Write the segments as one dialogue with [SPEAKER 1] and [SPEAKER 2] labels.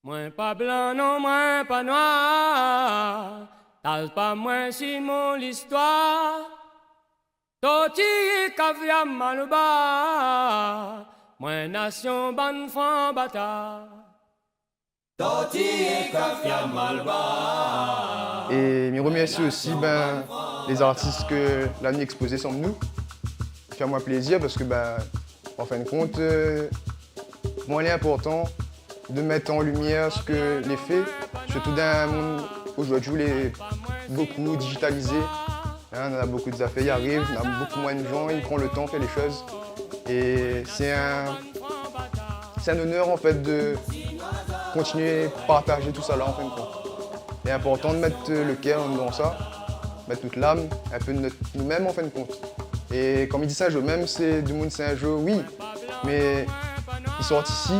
[SPEAKER 1] Moins pas blanc, non, moins pas noir. T'as pas moins si mon l'histoire. Toti kavia maluba. Moins nation ban fan bata. Toti kavia maluba.
[SPEAKER 2] Et me remercie aussi les artistes que l'année exposée sont nous. Faire moi plaisir parce que en fin de compte, moi il est important de mettre en lumière ce que les faits, surtout dans un monde aujourd'hui où il est beaucoup digitalisé. Hein, on a beaucoup d'affaires, ils arrivent, on a beaucoup moins de gens, ils prennent le temps, faire les choses. Et c'est un honneur en fait de continuer à partager tout ça là en fin de compte. C'est important de mettre le cœur dans ça, mettre toute l'âme, un peu de nous-mêmes en fin de compte. Et comme il dit ça, même c'est du monde, c'est un jeu, oui, mais ils sortent ici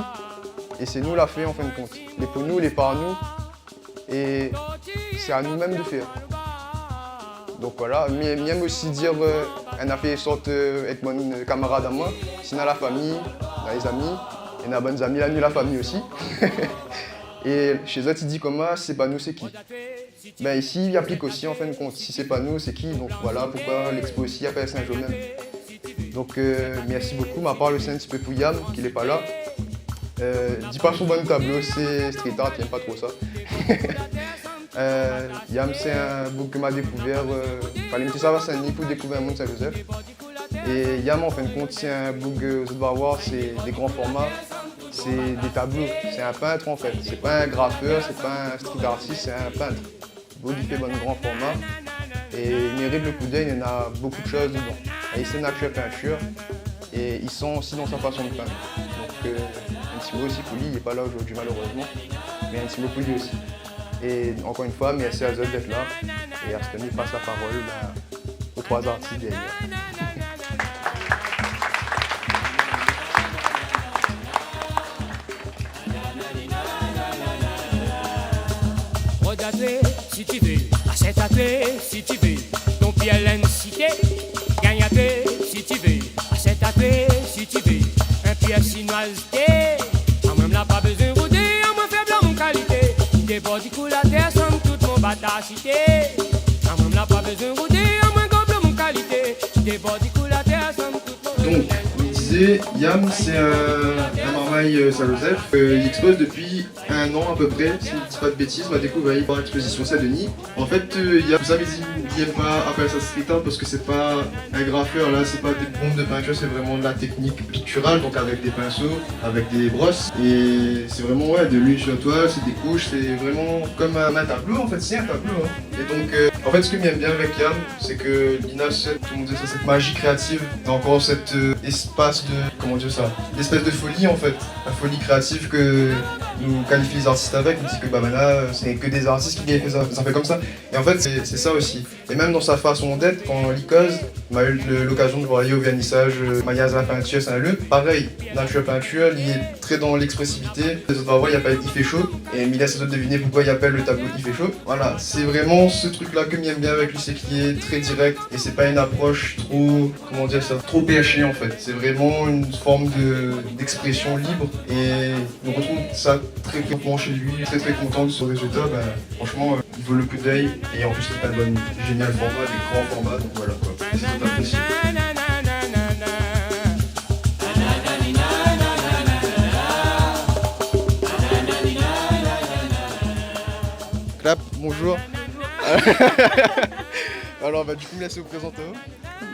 [SPEAKER 2] et c'est nous la fait en fin de compte. Les pour nous, les par nous, et c'est à nous-mêmes de faire. Donc voilà, mais j'aime aussi dire un affaire sorte avec mon camarade à moi, sinon la famille, dans les amis, et dans les bonnes amies, la famille aussi. Et chez eux, ils disent comment c'est pas nous, c'est qui? Ici, il applique aussi en fin de compte. Si c'est pas nous, c'est qui? Donc voilà pourquoi l'expo aussi appelle Saint-Jean même. Donc merci beaucoup. Ma part, c'est un petit peu pour Yam, qui n'est pas là. Dis pas son bon tableau, c'est street art, il n'aime pas trop ça. Yam, c'est un book que m'a découvert. Fallait me dire ça à Saint-Denis pour découvrir le monde Saint-Joseph. Et Yam, en fin de compte, c'est un book que vous allez voir, c'est des grands formats. C'est des tableaux, c'est un peintre en fait. C'est pas un graffeur, c'est pas un street artiste, c'est un peintre. Beau, il fait bon grand format. Et il mérite le coup d'œil, il y en a beaucoup de choses dedans. Et c'est nature peinture. Et ils sont aussi dans sa façon de peindre. Donc un petit mot aussi pour lui, il n'est pas là aujourd'hui malheureusement. Mais un petit mot pour lui aussi. Et encore une fois, merci à Zod d'être là. Et à ce que passe la parole aux trois artistes derrière.
[SPEAKER 1] Si tu veux, achète à toi si tu veux, ton pied à l'incité, gagne à toi si tu veux, achète à toi si tu veux, un pied chinoisité, en même là pas besoin de rouler, en moins faible en qualité, des bords du coup la terre somme toute mon batacité, en même là pas besoin de rouler, en moins gobe mon qualité, des bords du coup la terre somme toute mon
[SPEAKER 2] Donc, il disait, Yam, c'est un marmaille Saint-Joseph. Il expose depuis 1 an à peu près, si je ne dis pas de bêtises, m'a découvert par l'exposition Saint-Denis. En fait, Yam, vous savez, il n'aime pas appeler ça street art parce que c'est pas un graffeur, là, c'est pas des bombes de peinture, c'est vraiment de la technique picturale, donc avec des pinceaux, avec des brosses. Et c'est vraiment de l'huile sur toile, c'est des couches, c'est vraiment comme un tableau en fait, c'est un tableau. Hein. Et donc, en fait, ce que j'aime bien avec Yam, c'est que Lina, tout le monde dit ça, cette magie créative, et encore cet espace de, comment dire ça, l'espèce de folie en fait, la folie créative que nous qualifient les artistes avec, on dit que là, c'est que des artistes qui viennent faire ça fait comme ça. Et en fait, c'est ça aussi. Et même dans sa façon d'être, quand il cause, on a eu l'occasion de voir au vernissage, Mayaz la peinture, c'est un lieu. Pareil, nature peinture, il est très dans l'expressivité. Les autres voir, il appelle Il fait chaud, et il laisse les autres deviner pourquoi il appelle le tableau Il fait chaud. Voilà, c'est vraiment ce truc-là que j'aime bien avec lui, c'est qu'il est très direct, et c'est pas une approche trop, comment dire ça, trop perchée en fait. C'est vraiment une forme d'expression libre, et on retrouve ça très content chez lui, très content de son résultat. Franchement, il vaut le coup d'œil, et en plus c'est un bon, génial format, des grands formats, donc voilà quoi. C'est tout apprécié. Clap, bonjour. Alors du coup, me laissez vous présenter.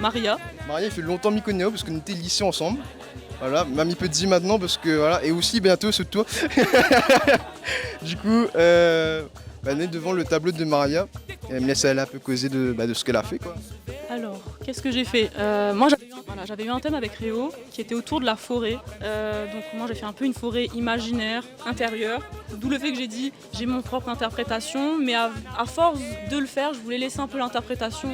[SPEAKER 3] Maria.
[SPEAKER 2] Maria, il fait longtemps que m'y connaît parce que nous étions lycée ensemble. Voilà, Mamie peut dire maintenant parce que voilà, et aussi bientôt ce tour. Du coup, on est devant le tableau de Maria. Elle me laisse aller un peu causer de ce qu'elle a fait quoi.
[SPEAKER 3] Alors, qu'est-ce que j'ai fait? Moi, j'avais eu un thème avec Réo qui était autour de la forêt. Donc moi, j'ai fait un peu une forêt imaginaire, intérieure. D'où le fait que j'ai dit, j'ai mon propre interprétation, mais à force de le faire, je voulais laisser un peu l'interprétation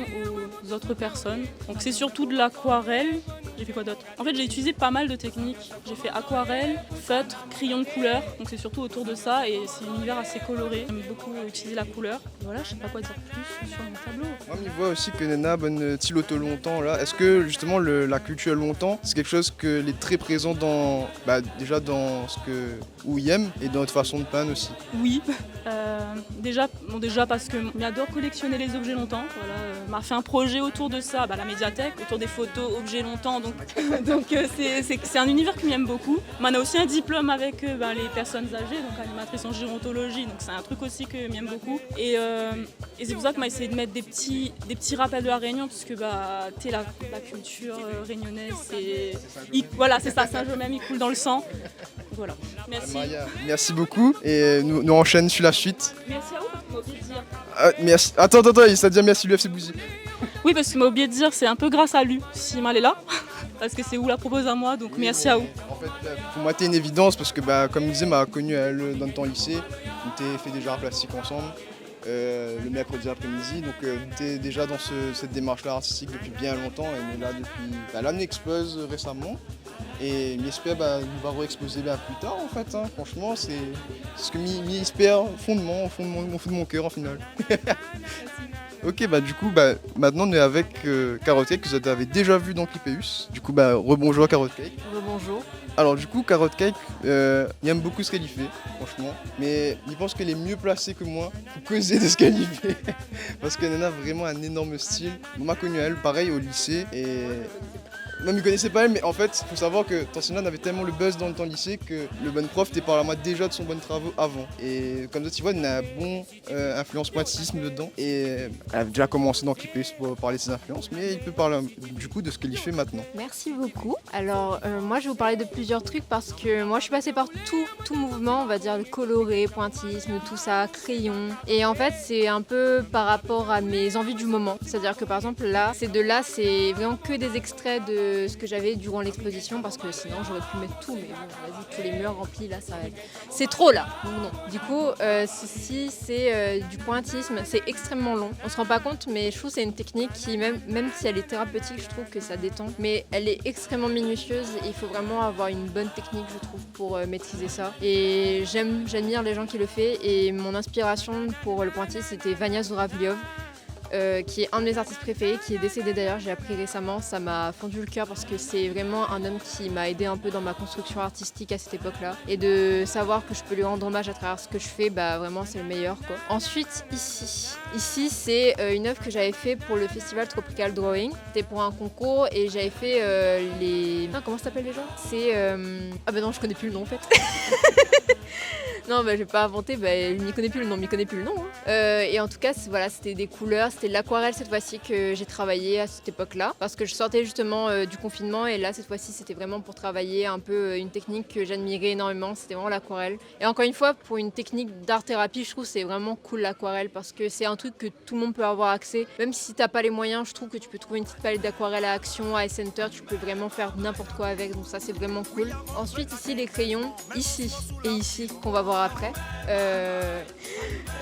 [SPEAKER 3] aux autres personnes. Donc c'est surtout de l'aquarelle. J'ai fait quoi d'autre? En fait, j'ai utilisé pas mal de techniques. J'ai fait aquarelle, feutre, crayon de couleur. Donc c'est surtout autour de ça et c'est un univers assez coloré. J'aime beaucoup utiliser la couleur. Voilà, je sais pas quoi dire plus sur mon tableau.
[SPEAKER 2] Moi, je vois aussi que Nena bonne tiloto longtemps là. Est-ce que justement la culture longtemps, c'est quelque chose que est très présent dans déjà dans ce que Ouyem et dans notre façon de
[SPEAKER 4] panne aussi.
[SPEAKER 3] Oui, déjà parce que j'adore collectionner les objets longtemps. Voilà, m'a fait un projet autour de ça, la médiathèque, autour des photos objets longtemps. Donc, c'est un univers qui m'aime beaucoup. On a aussi un diplôme avec les personnes âgées, donc animatrice en gérontologie. Donc c'est un truc aussi que j'aime beaucoup. Et c'est pour ça qu'on m'a essayé de mettre des petits rappels de la Réunion, parce que la culture réunionnaise, c'est ça, Saint-Germain, il coule dans le sang. Voilà. Merci.
[SPEAKER 4] Maria, merci beaucoup et nous enchaîne sur la suite.
[SPEAKER 3] Merci à vous parce que m'a oublié de dire.
[SPEAKER 4] Merci. Attends, il s'est dit merci l'UFC Bouzy.
[SPEAKER 3] Oui, parce que m'a oublié de dire, c'est un peu grâce à lui si mal est là, parce que c'est où la propose à moi, donc merci à vous.
[SPEAKER 4] En fait, pour moi, t'es une évidence parce que, comme il disait, m'a connu elle dans le temps lycée. On était fait déjà un plastique ensemble le mercredi après-midi, donc on était déjà dans cette démarche-là artistique depuis bien longtemps. Et là, depuis l'année explose récemment. Et j'espère nous va re-exposer plus tard en fait. Franchement, c'est ce que j'espère au fond de mon cœur en final. Ok, du coup, maintenant on est avec Carotte Cake que vous avez déjà vu dans Clipéus. Du coup, rebonjour à Carotte Cake.
[SPEAKER 5] Rebonjour.
[SPEAKER 4] Alors du coup, Carotte Cake, il aime beaucoup ce qu'elle y fait, franchement. Mais il pense qu'elle est mieux placée que moi pour causer de ce qu'elle y fait. Parce qu'elle en a vraiment un énorme style. On m'a connu elle, pareil, au lycée. Et même il connaissait pas elle, mais en fait, il faut savoir que Tansinan avait tellement le buzz dans le temps lycée que le bon prof était par la main déjà de son bon travaux avant. Et comme ça, tu vois, il y a un bon influence pointillisme dedans. Et elle a déjà commencé dans Clipéus pour parler de ses influences, mais il peut parler du coup de ce qu'elle y fait maintenant.
[SPEAKER 5] Merci beaucoup. Alors, moi, je vais vous parler de plusieurs trucs parce que moi, je suis passée par tout mouvement, on va dire le coloré, pointillisme, tout ça, crayon. Et en fait, c'est un peu par rapport à mes envies du moment. C'est-à-dire que par exemple, là, c'est vraiment que des extraits de ce que j'avais durant l'exposition parce que sinon j'aurais pu mettre tout, mais bon, vas-y, tous les murs remplis là, c'est trop là. Donc non. Du coup, ceci c'est du pointillisme, c'est extrêmement long. On se rend pas compte, mais je trouve que c'est une technique qui, même si elle est thérapeutique, je trouve que ça détend, mais elle est extrêmement minutieuse et il faut vraiment avoir une bonne technique, je trouve, pour maîtriser ça. Et j'admire les gens qui le font et mon inspiration pour le pointillisme c'était Vania Zouravliov. Qui est un de mes artistes préférés, qui est décédé d'ailleurs, j'ai appris récemment, ça m'a fendu le cœur parce que c'est vraiment un homme qui m'a aidé un peu dans ma construction artistique à cette époque-là. Et de savoir que je peux lui rendre hommage à travers ce que je fais, vraiment c'est le meilleur quoi. Ensuite, ici c'est une œuvre que j'avais fait pour le festival Tropical Drawing. C'était pour un concours et j'avais fait comment ça s'appelle les gens ? C'est... Ah non, je connais plus le nom en fait. Non, je vais pas inventer, il m'y connaît plus le nom, Et en tout cas, c'était des couleurs, c'était de l'aquarelle cette fois-ci que j'ai travaillé à cette époque-là. Parce que je sortais justement du confinement et là, cette fois-ci, c'était vraiment pour travailler un peu une technique que j'admirais énormément, c'était vraiment l'aquarelle. Et encore une fois, pour une technique d'art-thérapie, je trouve que c'est vraiment cool l'aquarelle parce que c'est un truc que tout le monde peut avoir accès. Même si t'as pas les moyens, je trouve que tu peux trouver une petite palette d'aquarelle à Action, à Center, tu peux vraiment faire n'importe quoi avec, donc ça c'est vraiment cool. Ensuite, ici, les crayons, ici et ici, qu'on va voir après.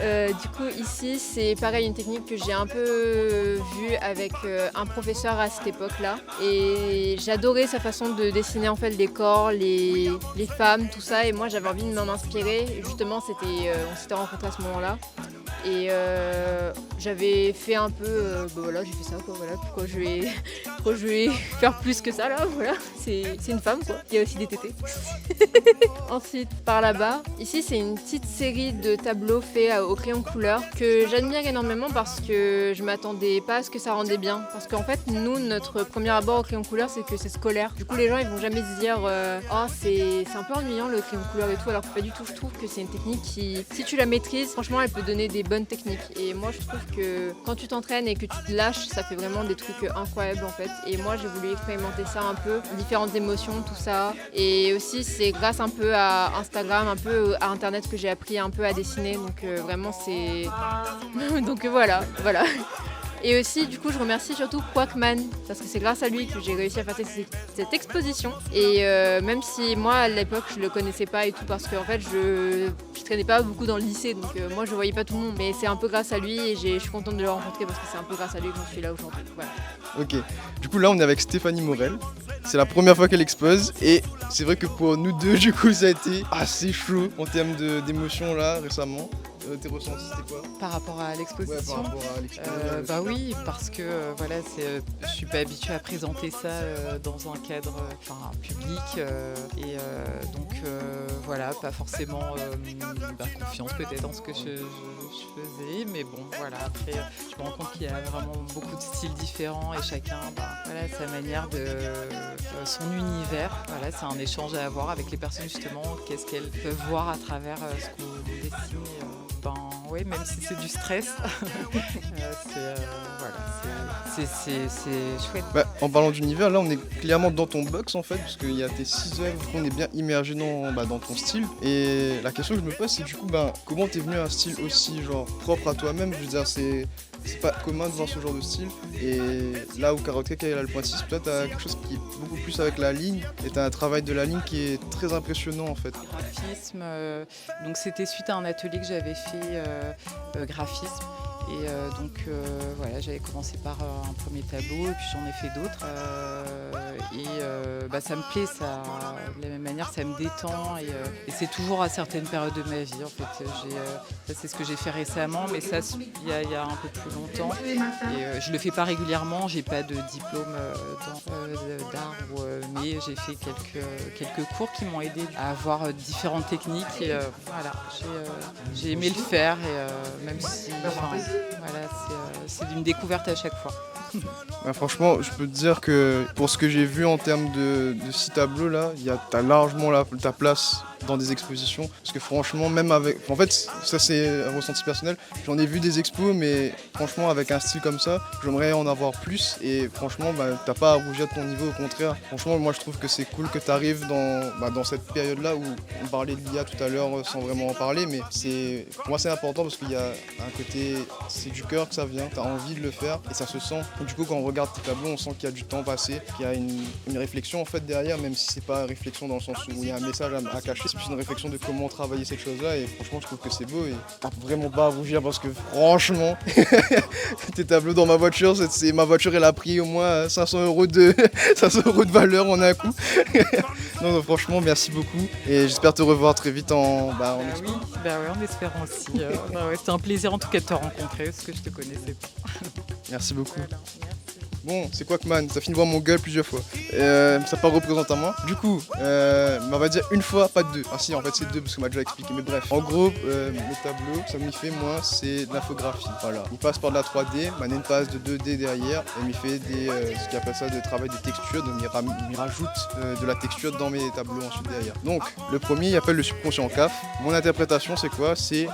[SPEAKER 5] Du coup ici c'est pareil, une technique que j'ai un peu vue avec un professeur à cette époque-là et j'adorais sa façon de dessiner en fait les corps, les femmes, tout ça, et moi j'avais envie de m'en inspirer. Justement on s'était rencontrés à ce moment-là et j'avais fait un peu j'ai fait ça quoi, pourquoi je vais faire plus que ça là, c'est une femme quoi, il y a aussi des tétés. Ensuite par là-bas, ici c'est une petite série de tableaux faits au crayon couleur que j'admire énormément parce que je m'attendais pas à ce que ça rendait bien, parce qu'en fait nous, notre premier abord au crayon couleur c'est que c'est scolaire, du coup les gens ils vont jamais se dire c'est un peu ennuyant le crayon couleur et tout, alors que pas du tout. Je trouve que c'est une technique qui, si tu la maîtrises, franchement elle peut donner des bonnes techniques, et moi je trouve que quand tu t'entraînes et que tu te lâches, ça fait vraiment des trucs incroyables en fait, et moi j'ai voulu expérimenter ça un peu, différentes émotions, tout ça, et aussi c'est grâce un peu à Instagram, un peu à internet que j'ai appris un peu à dessiner, donc vraiment c'est... donc voilà. Et aussi, du coup, je remercie surtout Quackman, parce que c'est grâce à lui que j'ai réussi à faire cette exposition. Et même si moi, à l'époque, je le connaissais pas et tout, parce qu'en fait, je traînais pas beaucoup dans le lycée, donc moi, je voyais pas tout le monde. Mais c'est un peu grâce à lui et je suis contente de le rencontrer, parce que c'est un peu grâce à lui que je suis là aujourd'hui. Voilà.
[SPEAKER 4] Ok, du coup là, on est avec Stéphanie Morel. C'est la première fois qu'elle expose, et c'est vrai que pour nous deux, du coup, ça a été assez chaud en termes d'émotions là, récemment. tes ressentis, c'était quoi?
[SPEAKER 6] Par rapport à
[SPEAKER 4] Ouais,
[SPEAKER 6] l'exposition.
[SPEAKER 4] par rapport à l'exposition.
[SPEAKER 6] Bah oui, parce que voilà, je suis pas habituée à présenter ça dans un cadre public donc voilà, pas forcément confiance peut-être dans ce que je faisais, mais bon voilà, après je me rends compte qu'il y a vraiment beaucoup de styles différents et chacun voilà, sa manière de son univers, voilà, c'est un échange à avoir avec les personnes justement, qu'est-ce qu'elles peuvent voir à travers ce qu'on dessine. Oui, même si c'est du stress, c'est chouette.
[SPEAKER 4] En parlant d'univers, là on est clairement dans ton box en fait, parce qu'il y a tes 6 œuvres qu'on est bien immergé dans ton style. Et la question que je me pose, c'est du coup, comment t'es venu à un style aussi genre propre à toi-même? Je veux dire, c'est pas commun de voir ce genre de style. Et là où Carotte Cake a le pointillisme, toi t'as quelque chose qui est beaucoup plus avec la ligne, et t'as un travail de la ligne qui est très impressionnant en fait.
[SPEAKER 6] Graphisme, donc c'était suite à un atelier que j'avais fait graphisme. Et voilà, j'avais commencé par un premier tableau et puis j'en ai fait d'autres. Ça me plaît, ça, de la même manière, ça me détend et c'est toujours à certaines périodes de ma vie. En fait, ça c'est ce que j'ai fait récemment, mais ça il y a un peu plus longtemps. Et je le fais pas régulièrement, j'ai pas de diplôme d'art, mais j'ai fait quelques cours qui m'ont aidé à avoir différentes techniques. Et voilà, j'ai aimé le faire et même si. Voilà, c'est une découverte à chaque fois.
[SPEAKER 4] Franchement, je peux te dire que pour ce que j'ai vu en termes de 6 tableaux là, t'as largement ta place dans des expositions. Parce que franchement, même avec... En fait, ça c'est un ressenti personnel. J'en ai vu des expos, mais franchement, avec un style comme ça, j'aimerais en avoir plus. Et franchement, t'as pas à rougir de ton niveau, au contraire. Franchement, moi je trouve que c'est cool que tu arrives dans cette période-là où on parlait de l'IA tout à l'heure sans vraiment en parler. Mais pour moi, c'est important parce qu'il y a un côté... C'est du cœur que ça vient, tu as envie de le faire et ça se sent. Et du coup, quand on regarde tes tableaux, on sent qu'il y a du temps passé, qu'il y a une réflexion en fait derrière, même si c'est pas une réflexion dans le sens où il y a un message à cacher. C'est plus une réflexion de comment travailler cette chose-là et franchement je trouve que c'est beau et t'as vraiment pas à rougir parce que franchement tes tableaux dans ma voiture, ma voiture elle a pris au moins 500 € de valeur en un coup. non, franchement merci beaucoup et j'espère te revoir très vite en
[SPEAKER 6] oui, en espérant aussi. C'était un plaisir en tout cas de te rencontrer parce que je te connaissais pas.
[SPEAKER 4] Merci beaucoup.
[SPEAKER 6] Voilà, merci.
[SPEAKER 4] Bon, c'est quoi que man, ça finit de voir mon gueule plusieurs fois. Ça pas représente à moi. Du coup, on va dire une fois, pas deux. Ah si, en fait c'est deux parce qu'on m'a déjà expliqué, mais bref. En gros, mes tableaux, ça m'y fait moi, c'est de l'infographie. Voilà. Il passe par de la 3D, Manen passe de 2D derrière, et m'y fait ce qu'il appelle ça de travail de texture, donc il rajoute de la texture dans mes tableaux ensuite derrière. Donc, le premier, il appelle le subconscient CAF. Mon interprétation, c'est quoi? C'est,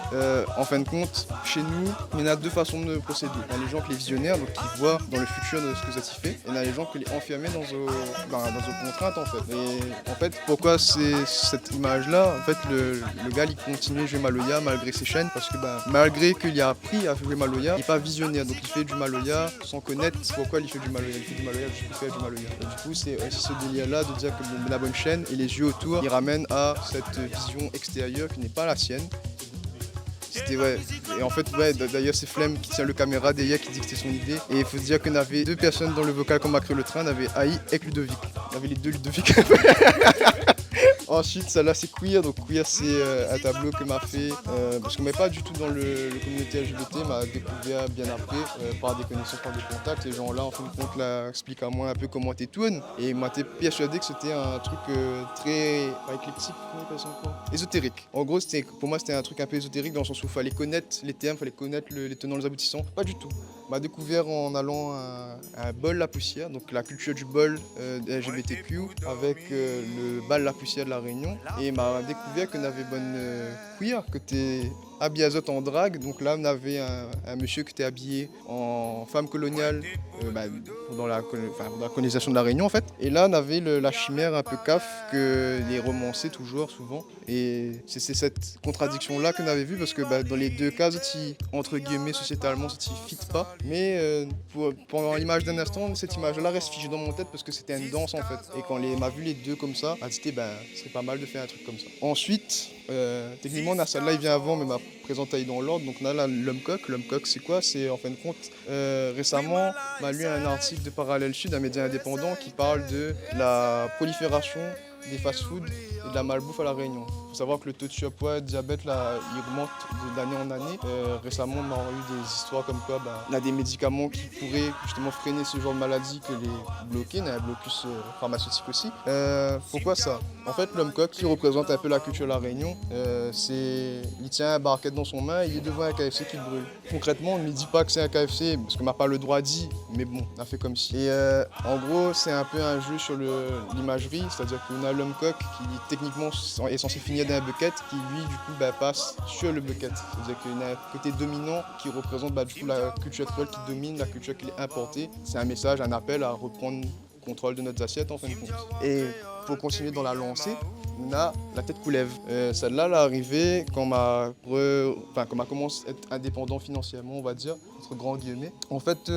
[SPEAKER 4] en fin de compte, chez nous, il y en a deux façons de procéder. Il y a les gens qui les visionnaires, donc qui voient dans le futur de ce que ça s'y fait, et il y a les gens qui les enfermés dans vos contraintes en fait. Et en fait, pourquoi c'est cette image-là? En fait, le gars, il continue à jouer Maloya malgré ses chaînes, parce que malgré qu'il a appris à jouer Maloya, il n'est pas visionnaire, donc il fait du Maloya sans connaître pourquoi il fait du Maloya. Il fait du Maloya juste pour faire du Maloya. Et du coup, c'est aussi ce délire-là de dire que la bonne chaîne et les yeux autour, il ramène à cette vision extérieure qui n'est pas la sienne. C'était ouais. Et en fait, ouais, d'ailleurs, c'est Flemme qui tient le caméra derrière qui dit que c'était son idée. Et il faut se dire qu'on avait deux personnes dans le vocal quand on a créé le train. On avait Aïe et Ludovic. On avait les deux Ludovic. Ensuite, celle-là, c'est Queer. Donc, Queer, c'est un tableau que m'a fait. Parce qu'on n'est pas du tout dans le communauté LGBT, m'a découvert bien après, par des connaissances, par des contacts. Ces gens-là, en fin de compte, là, expliquent à moi un peu comment t'es tourne. Et il m'a été persuadé que c'était un truc très. Pas éclectique, comment on appelle ça encore? Ésotérique. En gros, pour moi, c'était un truc un peu ésotérique dans le sens où il fallait connaître les termes, il fallait connaître les tenants, les aboutissants. Pas du tout. M'a découvert en allant à un bol La Poussière, donc la culture du bol LGBTQ, avec le bal La Poussière de la Réunion. Et m'a découvert qu'on avait bonne queer, que t'es habillé Azote en drague. Donc là, on avait un monsieur qui était habillé en femme coloniale dans la colonisation de la Réunion en fait. Et là, on avait la chimère un peu caf que les romancés toujours souvent. Et c'est cette contradiction-là qu'on avait vue parce que dans les deux cas, entre guillemets, sociétalement, ça ne fit pas. Mais pendant l'image d'un instant, cette image-là reste figée dans mon tête parce que c'était une danse en fait. Et quand m'a vu les deux comme ça, m'a dit ce serait pas mal de faire un truc comme ça. Ensuite, techniquement, celle-là, il vient avant, mais m'a présenté dans l'ordre. Donc là, l'homme coq. L'homme coq, c'est quoi? C'est en fin de compte, récemment, m'a lu un article de Parallèle Sud, un média indépendant, qui parle de la prolifération des fast-foods et de la malbouffe à La Réunion. Il faut savoir que le taux de surpoids et de diabète là, il augmente d'année en année. Récemment, on a eu des histoires comme quoi on a des médicaments qui pourraient justement freiner ce genre de maladie que les bloquer. On a un blocus pharmaceutique aussi. Pourquoi ça? En fait, l'homme coq qui représente un peu la culture de La Réunion, il tient un barquette dans son main et il est devant un KFC qui brûle. Concrètement, on ne lui dit pas que c'est un KFC parce qu'on n'a pas le droit de dire, mais bon, on a fait comme si. Et en gros, c'est un peu un jeu sur l'imagerie, c'est-à-dire qu'on a l'homme coq qui techniquement est censé finir dans un bucket qui lui du coup passe sur le bucket. C'est-à-dire qu'il y a un côté dominant qui représente du coup la culture créole qui domine, la culture qui est importée. C'est un message, un appel à reprendre contrôle de notre assiette en fin de compte. Et pour continuer dans la lancée, on a la tête coulève. Celle-là, elle est arrivée quand on m'a commencé à être indépendant financièrement, on va dire, entre grands guillemets. En fait,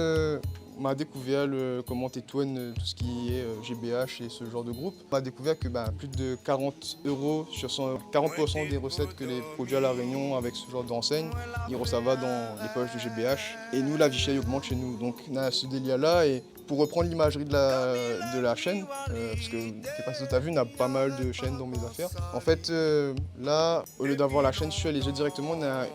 [SPEAKER 4] on m'a découvert comment Tétouane, tout ce qui est GBH et ce genre de groupe. On m'a découvert que plus de 40 € sur 40% des recettes que les produits à La Réunion avec ce genre d'enseigne, ils reçoivent dans les poches de GBH. Et nous, la vie augmente chez nous. Donc on a ce délire-là. Et pour reprendre l'imagerie de la chaîne, parce que je sais pas si tu as vu, on a pas mal de chaînes dans mes affaires. En fait, là, au lieu d'avoir la chaîne sur les yeux directement, on a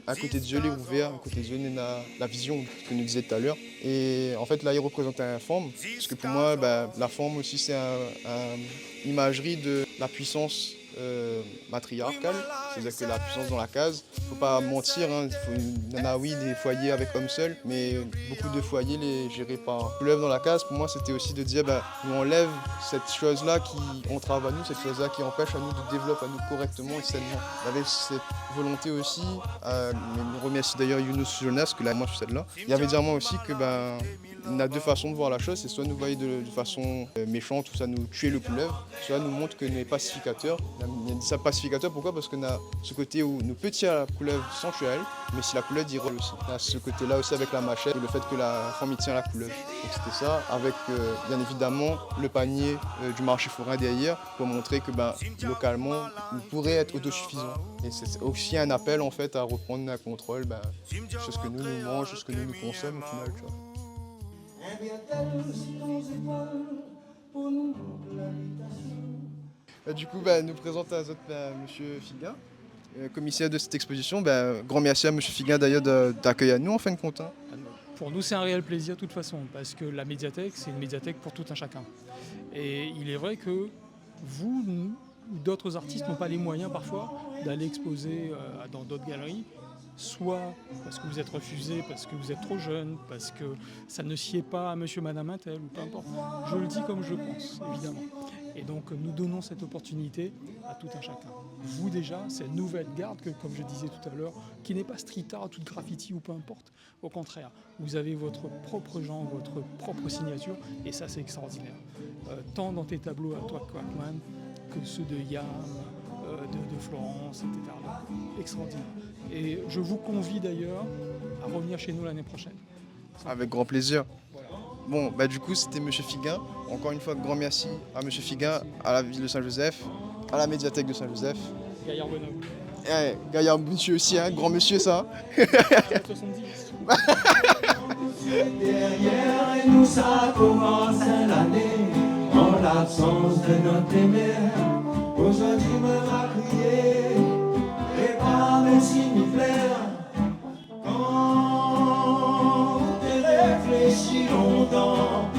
[SPEAKER 4] un côté de yeux les ouvert, un côté de yeux, on a la vision, ce que nous disait tout à l'heure. Et en fait, là, il représente un forme, parce que pour moi, la forme aussi, c'est une imagerie de la puissance matriarcale, c'est-à-dire que la puissance dans la case, il ne faut pas mentir, il y en a oui des foyers avec homme seul, mais beaucoup de foyers les gérés par coulève dans la case. Pour moi, c'était aussi de dire nous on enlève cette chose-là qui entrave à nous, cette chose-là qui empêche à nous de développer à nous correctement et sainement. Il y avait cette volonté aussi, je remercie d'ailleurs Younous Jonas, que là moi je suis celle-là. Il y avait dire moi aussi que on a deux façons de voir la chose, c'est soit nous voyez de façon méchante, ou ça nous tuer le couleuvre, soit nous montre que nous est pacificateur. Il y a ça pacificateur, pourquoi? Parce qu'on a ce côté où nous peut tirer la couleuvre sans tuer elle, mais si la couleuvre dit rôle aussi. On a ce côté-là aussi avec la machette et le fait que la femme y tient la couleuvre. Donc c'était ça, avec bien évidemment le panier du marché forain derrière, pour montrer que localement, on pourrait être autosuffisant. Et c'est aussi un appel en fait à reprendre un contrôle sur ce que nous mangeons, sur ce que nous consommons au final. Tu vois. Du coup, nous présente à Monsieur Figuin, commissaire de cette exposition. Grand merci à Monsieur Figuin d'ailleurs d'accueillir à nous en fin de compte.
[SPEAKER 7] Pour nous, c'est un réel plaisir de toute façon, parce que la médiathèque, c'est une médiathèque pour tout un chacun. Et il est vrai que vous, nous, d'autres artistes n'ont pas les moyens parfois d'aller exposer dans d'autres galeries, soit parce que vous êtes refusé, parce que vous êtes trop jeune, parce que ça ne sied pas à monsieur, madame, un tel, ou peu importe. Je le dis comme je pense, évidemment. Et donc nous donnons cette opportunité à tout un chacun. Vous déjà, cette nouvelle garde, que, comme je disais tout à l'heure, qui n'est pas street art, tout graffiti ou peu importe. Au contraire, vous avez votre propre genre, votre propre signature, et ça c'est extraordinaire. Tant dans tes tableaux à toi, Quackman, que ceux de Yam, de Florence, etc. Donc, extraordinaire. Et je vous convie d'ailleurs à revenir chez nous l'année prochaine.
[SPEAKER 4] Avec grand plaisir.
[SPEAKER 7] Voilà.
[SPEAKER 4] Bon, du coup, c'était M. Figuin. Encore une fois, grand merci à M. Figuin, à la ville de Saint-Joseph, à la médiathèque de Saint-Joseph.
[SPEAKER 7] Gaillard Bonhomme.
[SPEAKER 4] Gaillard monsieur aussi, grand monsieur ça.
[SPEAKER 7] 70.
[SPEAKER 8] Derrière et nous ça commence l'année en l'absence de notre mère. Aujourd'hui me va crier et pas mes simifères. Quand t'es réfléchi longtemps,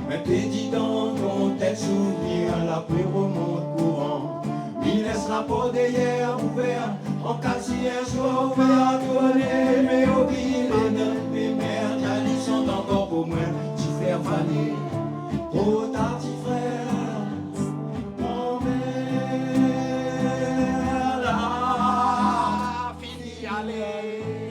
[SPEAKER 8] mais t'es dit dans ton tête souvenir l'apéro monte courant. Il laisse la peau d'hier ouverte, en cas si un jour ouvert à tourner, mais oubliez les notes, mes mères, ils sont encore pour moi, t'y faire faner, oh ta petit frère, mon mère, là, fini aller.